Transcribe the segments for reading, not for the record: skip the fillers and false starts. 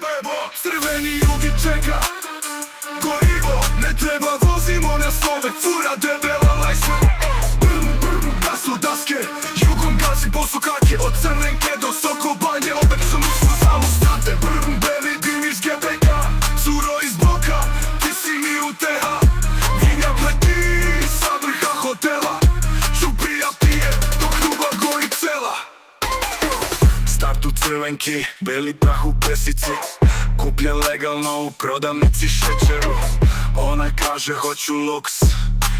bebo, crveni jugi čeka gorivo, ne treba, vozimo na slove, fura debela lajsma. Gaslo daske, jugom gazi poslukake, od Crvenke do Sokobanje, opet sam uslo samo state. Beli dim iz GBK, curo iz bloka, ti si mi uteha. Vinjak leti sa vrha hotela, čuprija pije, dok ljubav gori cela. Start u Crvenki, beli prah u pesici, kupljen legalno u prodavnici šećeru. Ona kaže hoću luks,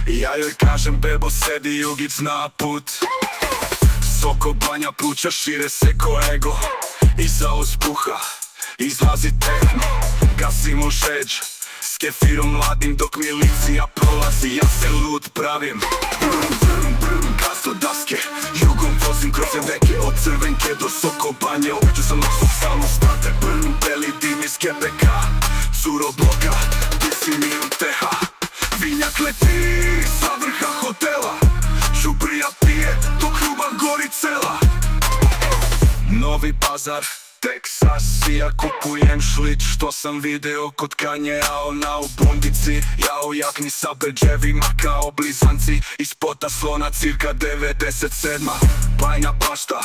ja joj kažem bebo sedi, jugic na put. Sokobanja pluća šire se ko ego, iza uspuha izlazi tehno. Gasimo žeđ s kefirom mladim dok milicija prolazi, ja se lud pravim. Gaslo daske, jugom vozim kroz veke, od Crvenke do Sokobanje, opet sam uslo samo state. Beli dim iz GBK, curo bloka, ti si mi uteha. Vinjak leti sa vrha hotela, čuprija pije, dok ljubav gori cela. Novi Pazar, Teksas, ja kupujem šlič što sam video kod Kanje, a ona u bundici, ja u jakni sa bedževima kao blizanci. Iz pota slona cirka 97. Bajna pašta,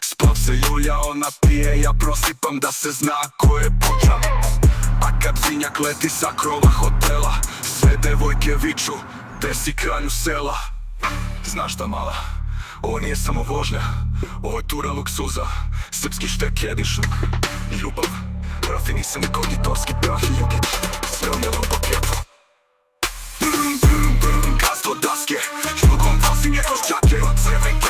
spav se ljulja, ona pije, ja prosipam da se zna ko je poča. A kad vinjak leti sa krova hotela, sve devojke viču, te si kralju sela. Znaš šta mala, ovo nije samo vožnja, ovo je tura luksuza, srpski štek jedišu. Ljubav, rafinisani konditorski prah i jugić, sve u jednom paketu. Gaslo daske, jugom vozim je kroz čake, od Crvenke